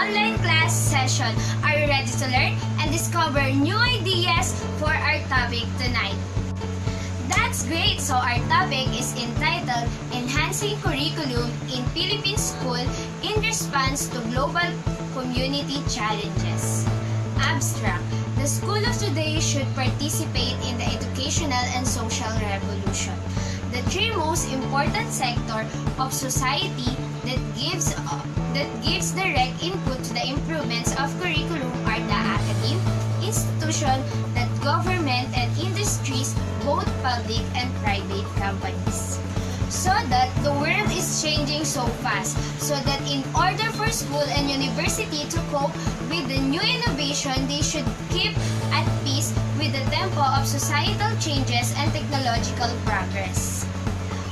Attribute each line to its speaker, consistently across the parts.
Speaker 1: online class session. Are you ready to learn and discover new ideas for our topic tonight? That's great! So our topic is entitled Enhancing Curriculum in Philippine School in Response to Global Community Challenges. Abstract. The school of today should participate in the educational and social revolution. The three most important sector of society that gives direct input to the improvements of curriculum are the academe, institution, the government and industries, both public and private companies. So that the world is changing so fast, so that in order for school and university to cope with the new innovation, they should keep at peace with the tempo of societal changes and technological progress.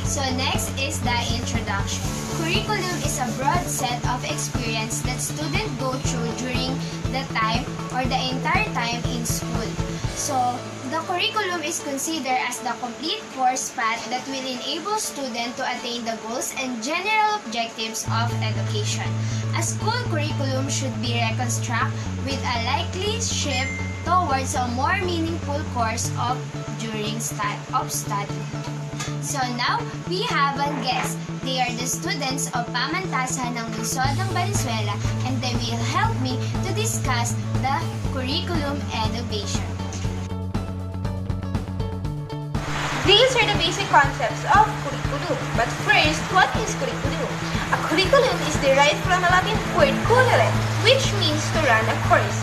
Speaker 1: So next is the introduction. Curriculum is a broad set of experience that students go through during the time or the entire time in school. So the curriculum is considered as the complete course path that will enable students to attain the goals and general objectives of education. A school curriculum should be reconstructed with a likely shift towards a more meaningful course of study. So now, we have a guest. They are the students of Pamantasan ng Lungsod ng Valenzuela and they will help me to discuss the curriculum education.
Speaker 2: These are the basic concepts of curriculum. But first, what is curriculum? A curriculum is derived from a Latin word currere, which means to run a course.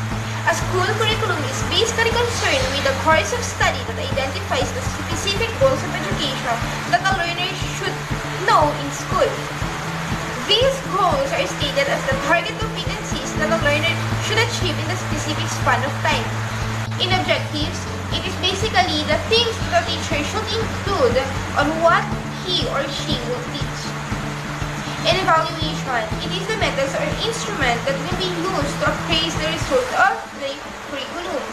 Speaker 2: A school curriculum is basically concerned with a course of study that identifies the specific goals of education that a learner should know in school. These goals are stated as the target competencies that a learner should achieve in a specific span of time. In objectives, it is basically the things that a teacher should include on what he or she will teach. In evaluation, it is the methods or instrument that will be used to appraise the result of the curriculum.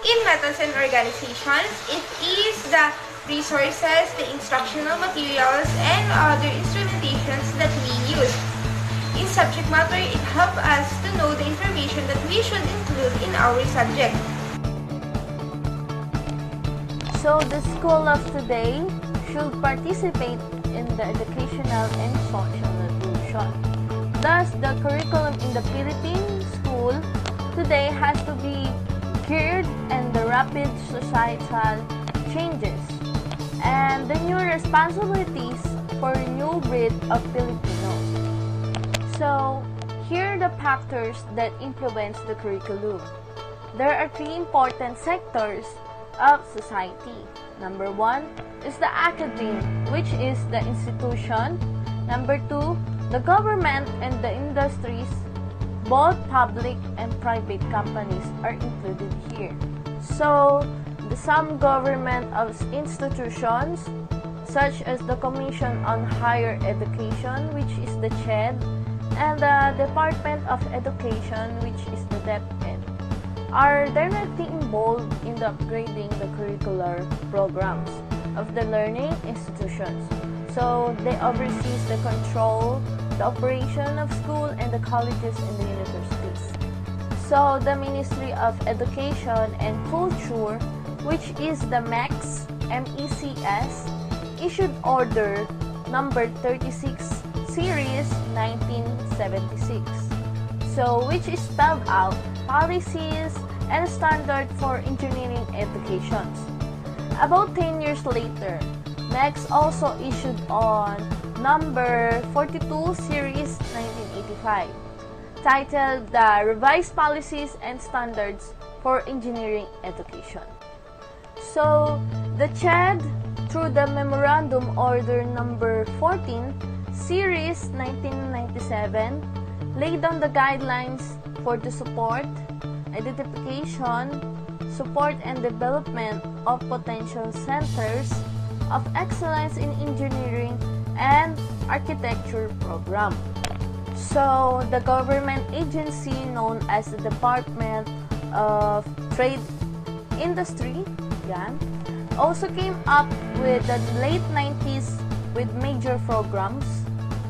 Speaker 2: In methods and organizations, it is the resources, the instructional materials, and other instrumentations that we use. In subject matter, it helps us to know the information that we should include in our subject.
Speaker 3: So the school of today should participate in the educational and social revolution. Thus, the curriculum in the Philippine school today has to be geared in the rapid societal changes and the new responsibilities for a new breed of Filipinos. So, here are the factors that influence the curriculum. There are three important sectors of society. Number one is the academe, which is the institution. Number two, the government and the industries. Both public and private companies are included here. So, some government of institutions, such as the Commission on Higher Education, which is the CHED, and the Department of Education, which is the DepEd, are directly involved in the upgrading the curricular programs of the learning institutions. So they oversee the control, the operation of school and the colleges and the universities. So the Ministry of Education and Culture, which is the MECS, MECS, issued Order number 36 Series 1976. So which is spelled out policies and standard for engineering educations. About 10 years later, MECS also issued on number 42 series 1985, titled the Revised Policies and Standards for Engineering Education. So, the CHED, through the Memorandum Order number 14 series 1997, laid down the guidelines for the support, identification, support and development of potential centers of excellence in engineering and architecture program. So, the government agency known as the Department of Trade Industry, also came up with the late 90s with major programs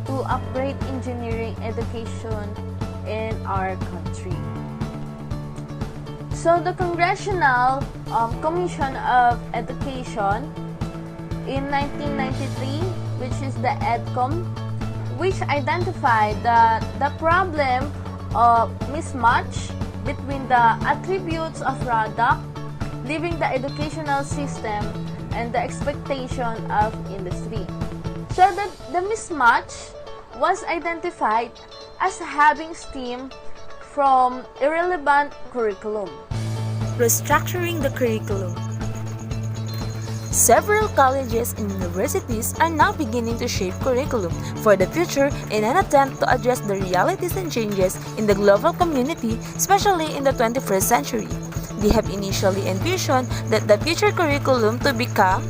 Speaker 3: to upgrade engineering education in our country. So the Congressional Commission of Education in 1993, which is the EDCOM, which identified that the problem of mismatch between the attributes of product leaving the educational system and the expectation of industry. So the mismatch was identified as having stemmed from irrelevant curriculum.
Speaker 4: Restructuring the curriculum. Several colleges and universities are now beginning to shape curriculum for the future in an attempt to address the realities and changes in the global community, especially in the 21st century. They have initially envisioned that the future curriculum to become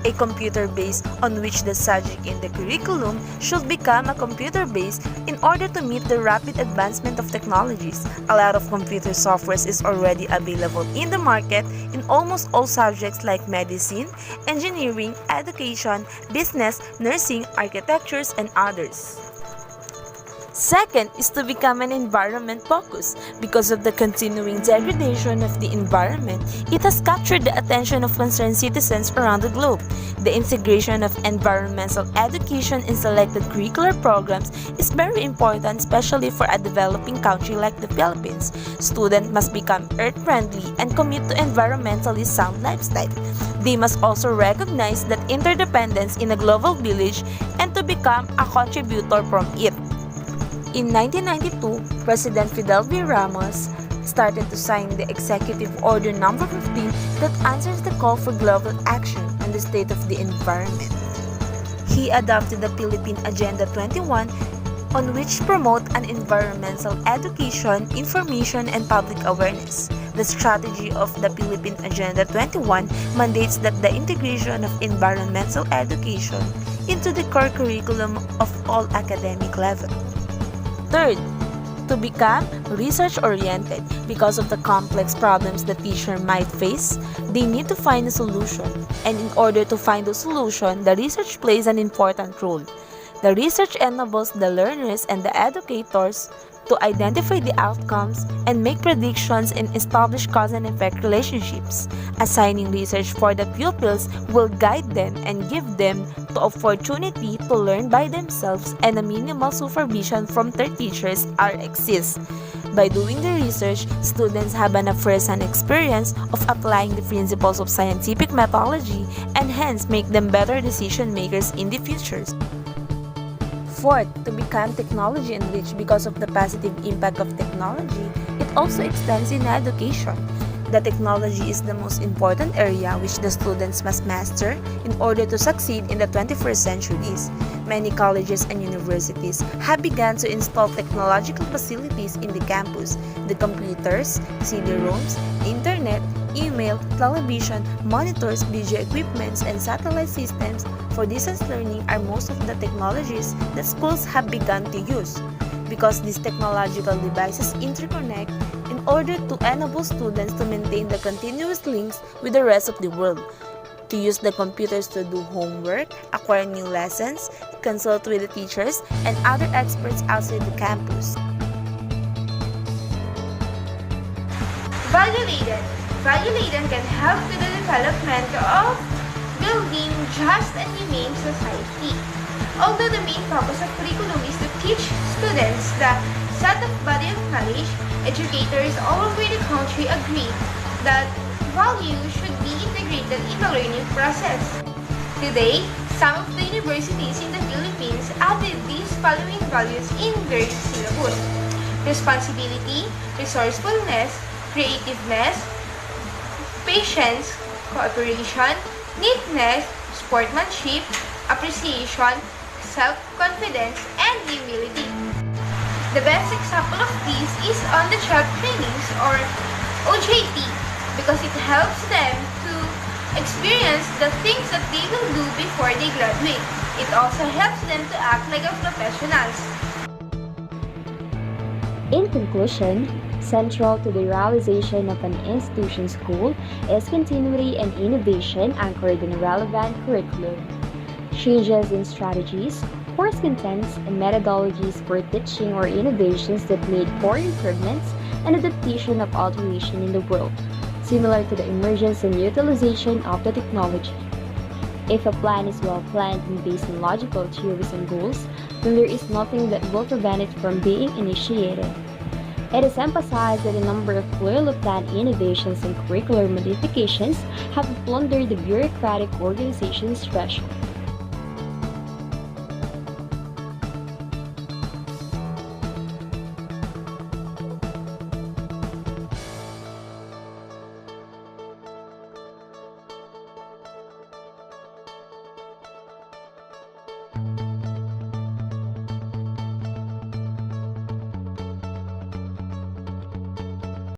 Speaker 4: a computer-based, on which the subject in the curriculum should become a computer-based in order to meet the rapid advancement of technologies. A lot of computer software is already available in the market in almost all subjects like medicine, engineering, education, business, nursing, architectures, and others. Second is to become an environment focus. Because of the continuing degradation of the environment, it has captured the attention of concerned citizens around the globe. The integration of environmental education in selected curricular programs is very important, especially for a developing country like the Philippines. Students must become earth-friendly and commit to environmentally sound lifestyle. They must also recognize that interdependence in a global village and to become a contributor from it. In 1992, President Fidel V. Ramos started to sign the Executive Order No. 15 that answers the call for global action on the state of the environment. He adopted the Philippine Agenda 21, on which promote an environmental education, information, and public awareness. The strategy of the Philippine Agenda 21 mandates that the integration of environmental education into the core curriculum of all academic levels. Third, to become research-oriented. Because of the complex problems the teacher might face, they need to find a solution. And in order to find a solution, the research plays an important role. The research enables the learners and the educators to identify the outcomes and make predictions and establish cause and effect relationships. Assigning research for the pupils will guide them and give them the opportunity to learn by themselves, and a minimal supervision from their teachers exists. By doing the research, students have a first-hand experience of applying the principles of scientific methodology and hence make them better decision makers in the future. Fourth, to become technology enriched. Because of the positive impact of technology, it also extends in education. The technology is the most important area which the students must master in order to succeed in the 21st centuries. Many colleges and universities have begun to install technological facilities in the campus. The computers, CD-ROMs, internet, email, television, monitors, video equipments, and satellite systems for distance learning are most of the technologies that schools have begun to use. Because these technological devices interconnect in order to enable students to maintain the continuous links with the rest of the world, to use the computers to do homework, acquire new lessons, consult with the teachers, and other experts outside the campus.
Speaker 2: Value-laden. Value-laden can help with the development of building just and humane society. Although the main focus of curriculum is to teach students the set of body of knowledge, educators all over the country agree that value should be integrated in the learning process. Today, some of the universities in the Philippines added these following values in their syllabus: responsibility, resourcefulness, creativeness, patience, cooperation, neatness, sportsmanship, appreciation, self-confidence, and humility. The best example of this is on-the-job trainings or OJT because it helps them to experience the things that they will do before they graduate. It also helps them to act like a professionals.
Speaker 5: In conclusion, central to the realization of an institution school is continuity and innovation anchored in a relevant curriculum. Changes in strategies, course contents and methodologies for teaching or innovations that made for improvements and adaptation of alteration in the world, similar to the emergence and utilization of the technology. If a plan is well planned and based on logical theories and goals, then there is nothing that will prevent it from being initiated. It is emphasized that a number of clearly planned innovations and curricular modifications have plundered the bureaucratic organization's threshold.